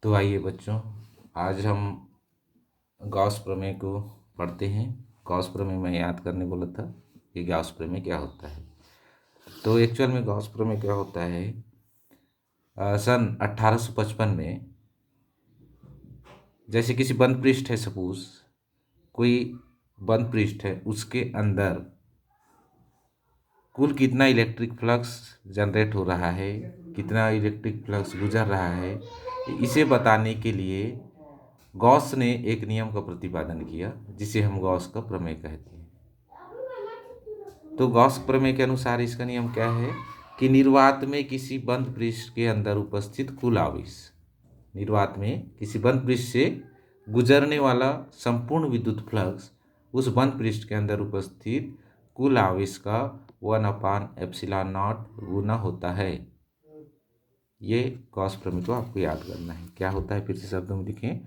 तो आइए बच्चों, आज हम गॉस प्रमेय को पढ़ते हैं। गॉस प्रमेय मैं याद करने बोला था कि गॉस प्रमेय क्या होता है। तो एक्चुअल में गॉस प्रमेय क्या होता है, सन 1855 में जैसे किसी बंद पृष्ठ है, सपोज कोई बंद पृष्ठ है, उसके अंदर कुल कितना इलेक्ट्रिक फ्लक्स जनरेट हो रहा है, कितना इलेक्ट्रिक फ्लक्स गुजर रहा है, इसे बताने के लिए गॉस ने एक नियम का प्रतिपादन किया जिसे हम गॉस का प्रमेय कहते हैं। तो गॉस प्रमेय के अनुसार इसका नियम क्या है कि निर्वात में किसी बंद पृष्ठ के अंदर उपस्थित कुल आवेश, निर्वात में किसी बंद पृष्ठ से गुजरने वाला संपूर्ण विद्युत फ्लक्स उस बंद पृष्ठ के अंदर उपस्थित कुल आवेश का 1/ε0 गुना होता है। ये गॉस प्रमेय को आपको याद करना है। क्या होता है, फिर से शब्दों में लिखें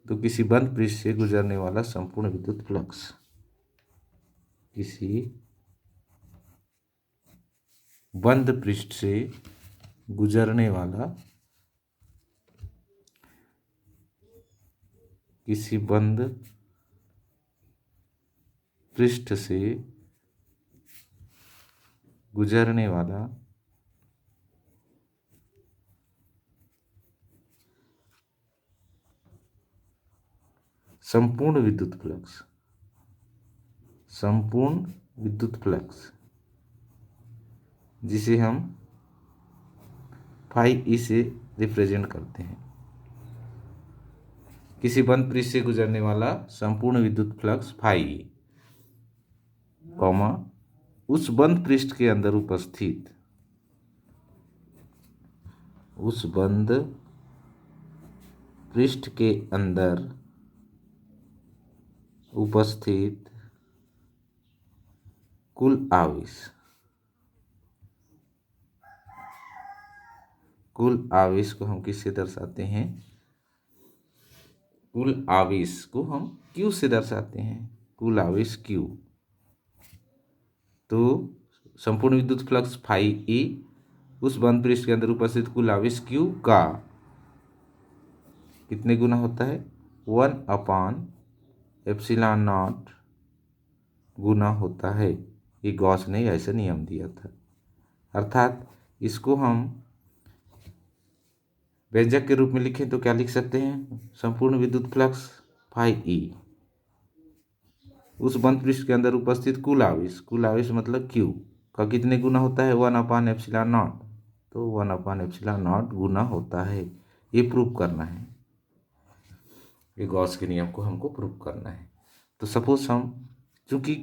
तो किसी बंद पृष्ठ से गुजरने वाला संपूर्ण विद्युत फ्लक्स, किसी बंद पृष्ठ से गुजरने वाला, किसी बंद पृष्ठ से गुजरने वाला संपूर्ण विद्युत फ्लक्स, संपूर्ण विद्युत फ्लक्स जिसे हम फाई ई से रिप्रेजेंट करते हैं। किसी बंद पृष्ठ से गुजरने वाला संपूर्ण विद्युत फ्लक्स फाई ई, कॉमा उस बंद पृष्ठ के अंदर उपस्थित, उस बंद पृष्ठ के अंदर उपस्थित कुल आवेश, कुल आवेश को हम किससे दर्शाते हैं, कुल आवेश को हम क्यू से दर्शाते हैं, कुल आवेश क्यू। तो संपूर्ण विद्युत फ्लक्स फाई ई उस बंद पृष्ठ के अंदर उपस्थित कुल आवेश क्यू का कितने गुना होता है, 1/ε0 गुना होता है। ये गॉस ने ऐसा नियम दिया था। अर्थात इसको हम व्यंजक के रूप में लिखें तो क्या लिख सकते हैं, संपूर्ण विद्युत फ्लक्स फाई ई उस बंद पृष्ठ के अंदर उपस्थित कुल आवेश, कुल आवेश मतलब क्यू का कितने गुना होता है, 1/ε0। तो 1/ε0 गुना होता है। ये प्रूव करना है, ये गॉस के नियम को हमको प्रूव करना है। तो सपोज हम, चूंकि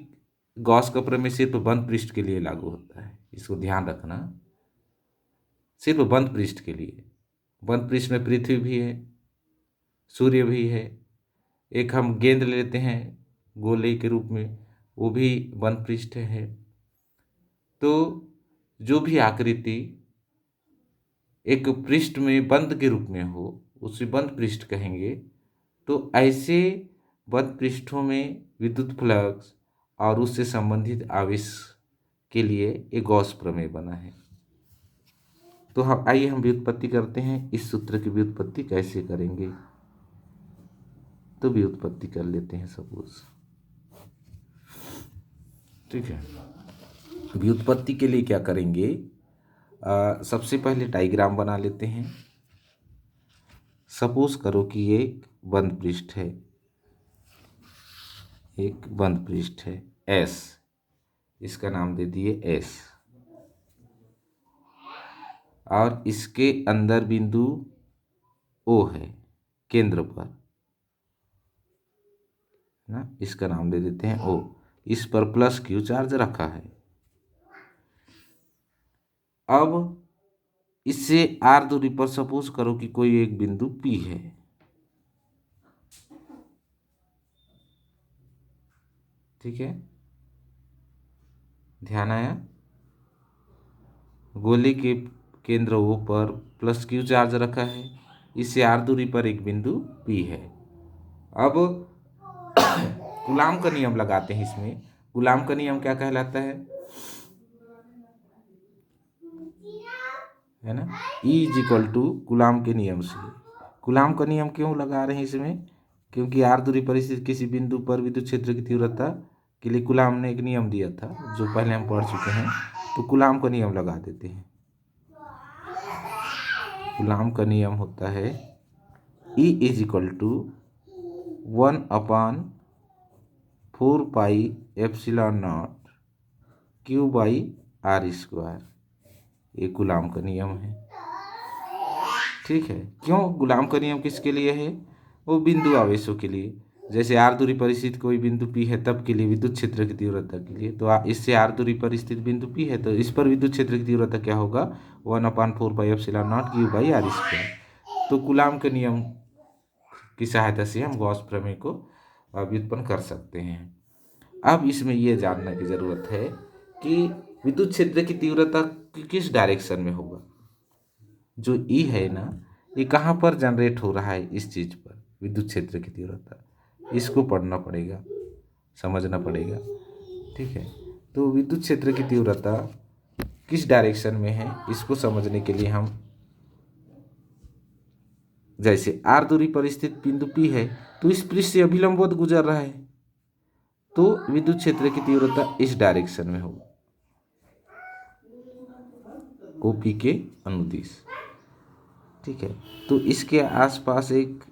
गॉस का प्रमेय सिर्फ बंद पृष्ठ के लिए लागू होता है, इसको ध्यान रखना, सिर्फ बंद पृष्ठ के लिए। बंद पृष्ठ में पृथ्वी भी है, सूर्य भी है, एक हम गेंद लेते हैं गोले के रूप में, वो भी बंद पृष्ठ है। तो जो भी आकृति एक पृष्ठ में बंद के रूप में हो उसे बंद पृष्ठ कहेंगे। तो ऐसे बंद पृष्ठों में विद्युत फ्लक्स और उससे संबंधित आवेश के लिए एक गॉस प्रमेय बना है। तो हम आइए हम व्युत्पत्ति करते हैं। इस सूत्र की व्युत्पत्ति कैसे करेंगे, तो व्युत्पत्ति कर लेते हैं सपोज, ठीक है। व्युत्पत्ति के लिए क्या करेंगे, सबसे पहले डायग्राम बना लेते हैं। सपोज करो कि ये बंद पृष्ठ है, एक बंद पृष्ठ है एस, इसका नाम दे दिए एस, और इसके अंदर बिंदु ओ है केंद्र पर ना, इसका नाम दे देते हैं ओ। इस पर प्लस क्यू चार्ज रखा है। अब इससे आर दूरी पर सपोज करो कि कोई एक बिंदु पी है, ठीक है, ध्यान आया। गोले के केंद्र ओ पर प्लस क्यू चार्ज रखा है, इससे आर दूरी पर एक बिंदु पी है। अब कूलाम का नियम लगाते हैं इसमें। कूलाम का नियम क्या कहलाता है ना, E is equal to Coulomb के नियम से कूलाम का नियम क्यों लगा रहे हैं इसमें? क्योंकि r दूरी पर स्थित किसी बिंदु पर विद्युत क्षेत्र की तीव्रता के लिए कूलाम ने एक नियम दिया था जो पहले हम पढ़ चुके हैं, तो कूलाम का नियम लगा देते हैं। कूलाम का नियम होता है E is equal to 1/4πε0 Q/r²। ये कूलाम का नियम है। ठीक है, क्यों कूलाम का नियम किसके लिए है? वो बिंदु आवेशों के लिए। जैसे r दूरी पर स्थित कोई बिंदु P है तब के लिए विद्युत क्षेत्र की तीव्रता के लिए, तो इससे r दूरी पर स्थित बिंदु P है तो इस पर विद्युत क्षेत्र की तीव्रता क्या होगा? 1/4πε0 Q/r²। तो कूलाम के नियम की सहायता से हम गॉस प्रमेय को व्युत्पन्न कर सकते हैं। अब इसमें यह जानने की जरूरत है कि विद्युत क्षेत्र की तीव्रता किस डायरेक्शन में होगा। जो ई है ना, ये कहाँ पर जनरेट हो रहा है, इस चीज पर विद्युत क्षेत्र की तीव्रता, इसको पढ़ना पड़ेगा, समझना पड़ेगा। ठीक है, तो विद्युत क्षेत्र की तीव्रता किस डायरेक्शन में है, इसको समझने के लिए हम, जैसे r दूरी पर स्थित बिंदु P है तो इस पृष्ठ से अभिलंबवत गुजर रहा है, तो विद्युत क्षेत्र की तीव्रता इस डायरेक्शन में होगी, OP के अनुदिश। ठीक है, तो इसके आसपास एक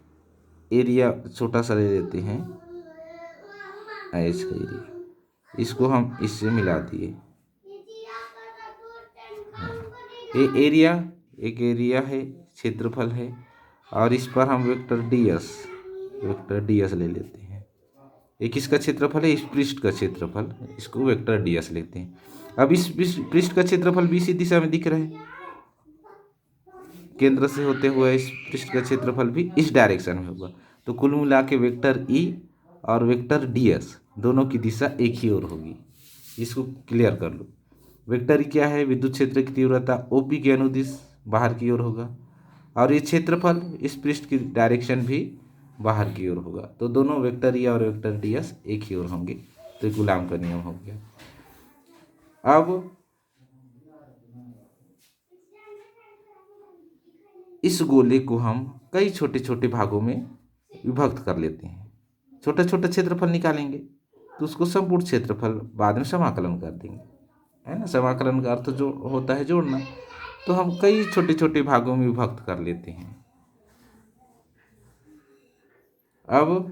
एरिया छोटा सा ले लेते हैं, ऐसा एरिया, इसको हम इससे मिला दिए। ये एरिया एक एरिया है, क्षेत्रफल है, और इस पर हम वेक्टर ds ले लेते हैं। ये किसका क्षेत्रफल है? इस पृष्ठ का क्षेत्रफल, इसको वेक्टर ds लेते हैं। अब इस पृष्ठ का क्षेत्रफल भी इसी दिशा में दिख रहा है, केंद्र से होते हुए इस पृष्ठ का क्षेत्रफल भी इस डायरेक्शन में होगा, तो कुल मिला के वेक्टर E और वेक्टर ds दोनों की दिशा एक ही ओर होगी। इसको क्लियर कर लो। वेक्टर E क्या है? विद्युत क्षेत्र की तीव्रता OP के अनुदिश बाहर की ओर होगा, और ये क्षेत्रफल इस पृष्ठ की डायरेक्शन भी बाहर की ओर होगा, तो दोनों वेक्टर E और वेक्टर ds एक ही ओर होंगे, तो कूलाम का नियम हो गया। अब इस गोले को हम कई छोटे छोटे भागों में विभक्त कर लेते हैं। छोटा छोटा क्षेत्रफल निकालेंगे तो उसको संपूर्ण क्षेत्रफल बाद में समाकलन कर देंगे, है ना। समाकलन का अर्थ जो होता है जोड़ना, तो हम कई छोटे छोटे भागों में विभक्त कर लेते हैं। अब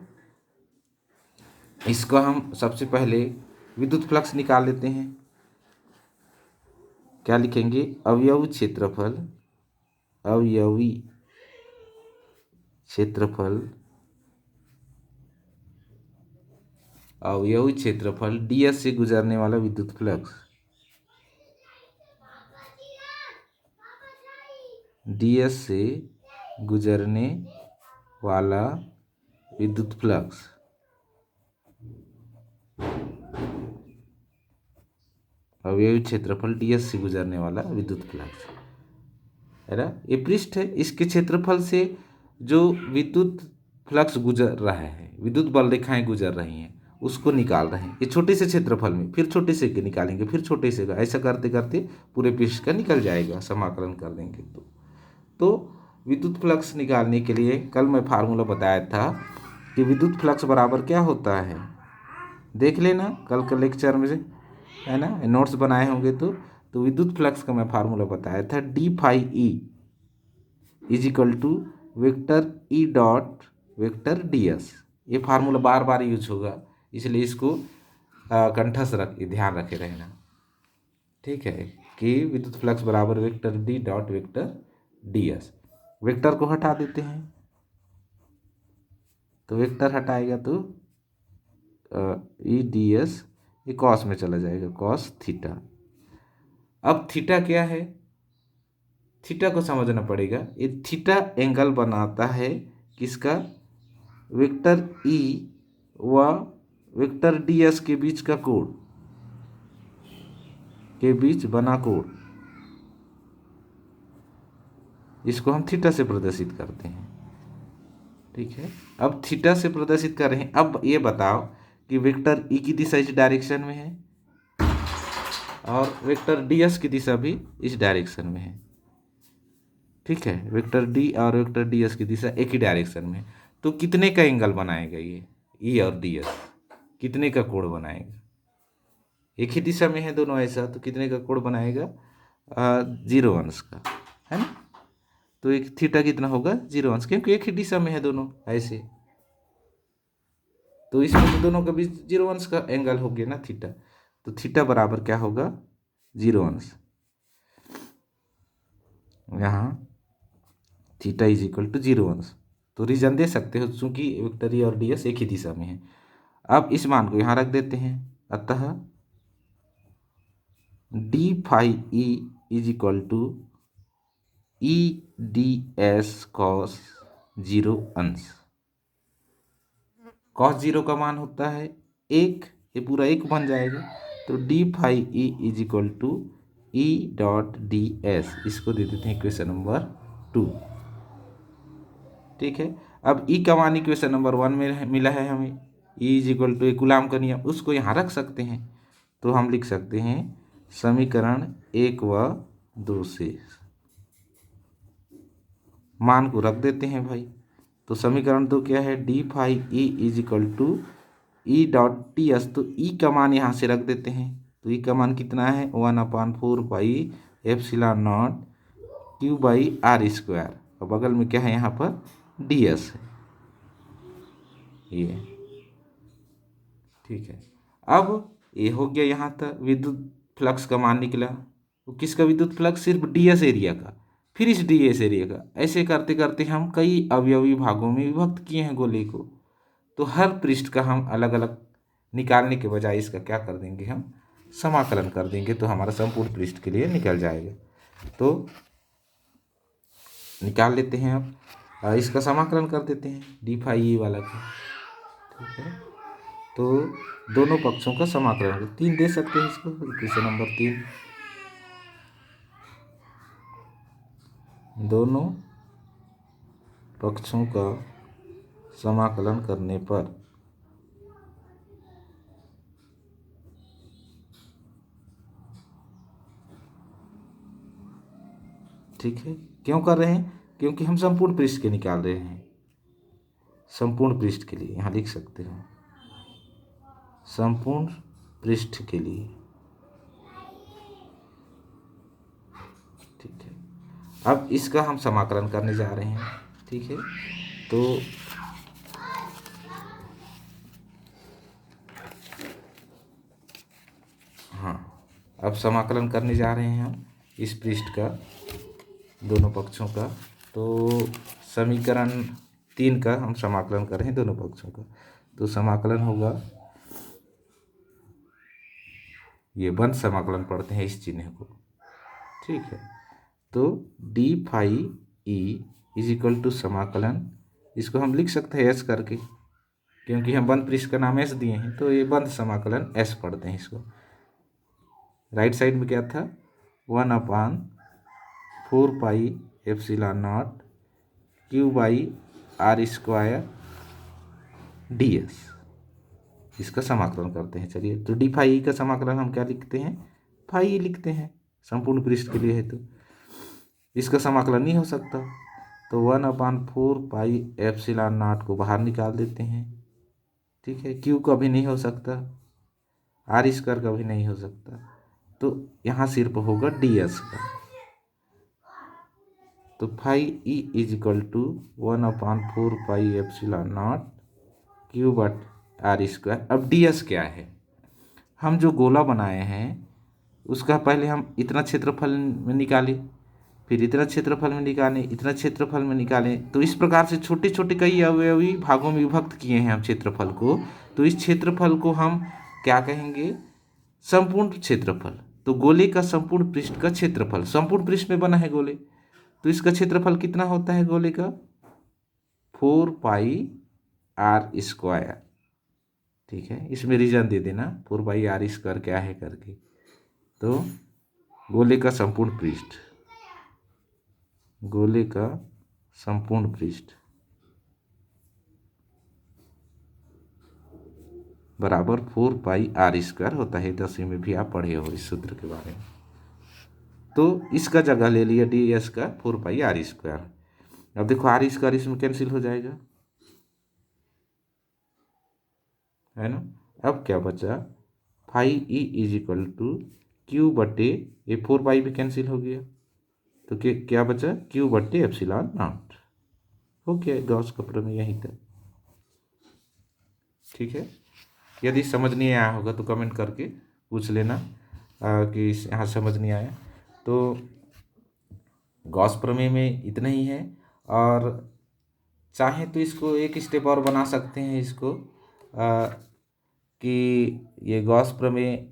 इसको हम सबसे पहले विद्युत फ्लक्स निकाल लेते हैं। क्या लिखेंगे? अवयवी क्षेत्रफल ds से गुजरने वाला विद्युत फ्लक्स, ds से गुजरने वाला विद्युत फ्लक्स, अवयवी क्षेत्रफल ds से गुजरने वाला विद्युत फ्लक्स है ना। ये पृष्ठ है, इसके क्षेत्रफल से जो विद्युत फ्लक्स गुजर रहा है, विद्युत बल रेखाएं गुजर रही हैं, उसको निकाल रहे हैं। ये छोटे से क्षेत्रफल में फिर छोटे से के निकालेंगे, फिर छोटे से का, ऐसा करते करते पूरे पृष्ठ का निकल जाएगा, समाकलन कर देंगे। तो विद्युत फ्लक्स निकालने के लिए कल मैं फार्मूला बताया था कि विद्युत फ्लक्स बराबर क्या होता है, देख लेना कल के लेक्चर में, है ना, नोट्स बनाए होंगे तो विद्युत फ्लक्स का मैं फार्मूला बताया था, d∅e is equal to vector E dot vector ds। ये फार्मूला बार बार यूज होगा, इसलिए इसको कंठस्थ ध्यान रखे रहना। ठीक है, कि विद्युत फ्लक्स बराबर vector D dot vector ds। Vector को हटा देते हैं, तो वेक्टर हटाएगा तो E ds ये कॉस में चला जाएगा, कॉस थीटा। अब थीटा क्या है, थीटा को समझना पड़ेगा। ये थीटा एंगल बनाता है किसका? वेक्टर E व वेक्टर ds के बीच का कोण, के बीच बना कोण, इसको हम थीटा से प्रदर्शित करते हैं। ठीक है, अब थीटा से प्रदर्शित कर रहे हैं। अब ये बताओ कि वेक्टर E की दिशा इस डायरेक्शन में है और वेक्टर ds की दिशा भी इस डायरेक्शन में है। ठीक है, वेक्टर डी और वेक्टर डी एस की दिशा एक ही डायरेक्शन में, तो कितने का एंगल बनाएगा ये ई और डी एस, कितने का कोण बनाएगा? एक ही दिशा में है दोनों ऐसा, तो कितने का कोण बनाएगा? 0 अंश का, है ना। तो एक थीटा कितना होगा? 0 अंश, क्योंकि एक ही दिशा में है दोनों ऐसे, तो इसमें तो दोनों का भी 0 अंश का एंगल हो गया ना थीटा। तो थीटा बराबर क्या होगा? 0 अंश। यहाँ थीटा इज इक्वल टू 0 अंश। तो रीजन दे सकते हो, चूंकि वेक्टर ई और डी एस एक ही दिशा में है। अब इस मान को यहाँ रख देते हैं, अतः d phi E is equal to E d s cos 0 अंश। कॉस 0 का मान होता है 1, ये पूरा 1 बन जाएगा। तो d phi E is equal to E dot d s, इसको दे देते हैं इक्वेशन नंबर 2। ठीक है, अब ई का मान इक्वेशन नंबर 1 में मिला है हमें, E is equal to Coulomb का नियम, उसको यहाँ रख सकते हैं। तो हम लिख सकते हैं समीकरण 1 व 2 से मान को रख देते हैं भाई। तो समीकरण 2 क्या है? D phi E is equal to E dot t s. तो ई का मान यहाँ से रख देते हैं, तो ई का मान कितना है? 1/4 pi epsilon naught q by r square, और बगल में क्या है यहाँ पर? डी एस है ये। ठीक है, अब ये हो गया यहाँ तक विद्युत फ्लक्स का मान निकला। तो किसका विद्युत फ्लक्स? सिर्फ डी एस एरिया का, फिर इस डी एस एरिया का। ऐसे करते करते हम कई अवयवी भागों में विभक्त किए हैं गोले को। तो हर पृष्ठ का हम अलग अलग निकालने के बजाय इसका क्या कर देंगे? हम समाकलन कर देंगे, तो हमारा संपूर्ण पृष्ठ के लिए निकल जाएगा। तो निकाल लेते हैं अब, इसका समाकलन कर देते हैं डी फाई ई वाला का। ठीक है, तो दोनों पक्षों का समाकलन 3 दे सकते हैं इसको, इक्वेशन नंबर 3। दोनों पक्षों का समाकलन करने पर ठीक है, क्यों कर रहे हैं? क्योंकि हम संपूर्ण पृष्ठ के निकाल रहे हैं। संपूर्ण पृष्ठ के लिए यहाँ लिख सकते हो, संपूर्ण पृष्ठ के लिए। ठीक है, अब इसका हम समाकलन करने जा रहे हैं। ठीक है, तो हाँ, अब समाकलन करने जा रहे हैं हम इस पृष्ठ का, दोनों पक्षों का। तो समीकरण 3 का हम समाकलन कर रहे हैं दोनों पक्षों का। तो समाकलन होगा, ये बंद समाकलन पढ़ते हैं इस चिन्ह को। ठीक है, तो d phi E is equal to समाकलन, इसको हम लिख सकते हैं एस करके, क्योंकि हम बंद पृष्ठ का नाम एस दिए हैं, तो ये बंद समाकलन एस पढ़ते हैं इसको। राइट साइड में क्या था? 1/4 pi epsilon naught q by r square d s, इसका समाकलन करते हैं। चलिए, तो डी फाई ई का समाकलन हम क्या लिखते हैं? फाई ई लिखते हैं, संपूर्ण पृष्ठ के लिए है तो इसका समाकलन नहीं हो सकता। तो 1/4 पाई एप्सिलॉन नॉट को बाहर निकाल देते हैं। ठीक है, क्यू का भी नहीं हो सकता, आर स्क्वायर का भी नहीं हो सकता, तो यहाँ सिर्फ होगा डी एस का। तो phi E is equal to 1/4 pi epsilon naught q बट आर स्क्वायर। अब डी एस क्या है? हम जो गोला बनाए हैं उसका पहले हम इतना क्षेत्रफल में निकाले, फिर इतना क्षेत्रफल में निकालें, इतना क्षेत्रफल में निकालें। तो इस प्रकार से छोटे छोटे कई अवयवी भागों में विभक्त किए हैं हम क्षेत्रफल को। तो इस क्षेत्रफल को हम क्या कहेंगे? संपूर्ण क्षेत्रफल। तो गोले का संपूर्ण पृष्ठ का क्षेत्रफल, संपूर्ण पृष्ठ में बना है गोले, तो इसका क्षेत्रफल कितना होता है गोले का? 4 पाई आर स्क्वायर। ठीक है, इसमें रीजन दे देना 4 पाई आर स्क्वायर क्या है करके। तो गोले का संपूर्ण पृष्ठ, गोले का संपूर्ण पृष्ठ बराबर 4 पाई आर स्क्वायर होता है। 10वीं में भी आप पढ़े हो इस सूत्र के बारे में। तो इसका जगह ले लिया डी एस का 4πr²। अब देखो आर स्क्वायर इसमें कैंसिल हो जाएगा, है ना। अब क्या बचा, phi E is equal to q बटे ये 4π भी कैंसिल हो गया, तो क्या बचा, क्यू बटे एप्सिलॉन नॉट। हो गया गॉस का प्रमेय यहीं तक। ठीक है, यदि समझ नहीं आया होगा तो कमेंट करके पूछ लेना कि यहाँ समझ नहीं आया। तो गॉस प्रमेय में इतना ही है, और चाहे तो इसको एक स्टेप और बना सकते हैं इसको कि ये गॉस प्रमेय,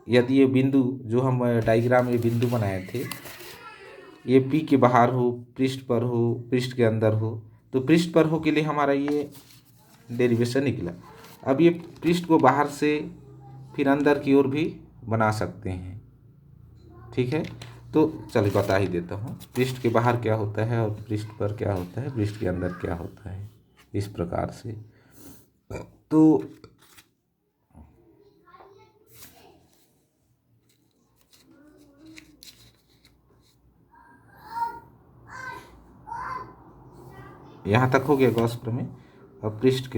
यदि ये बिंदु जो हम डायग्राम में बिंदु बनाए थे ये पी के बाहर हो, पृष्ठ पर हो, पृष्ठ के अंदर हो, तो पृष्ठ पर हो के लिए हमारा ये डेरिवेशन निकला। अब ये पृष्ठ को बाहर से फिर अंदर की ओर भी बना सकते हैं। ठीक है, तो चलिए बता ही देता हूँ, पृष्ठ के बाहर क्या होता है और पृष्ठ पर क्या होता है, पृष्ठ के अंदर क्या होता है, इस प्रकार से। तो यहाँ तक हो गया गॉस प्रमेय। अब पृष्ठ के लिए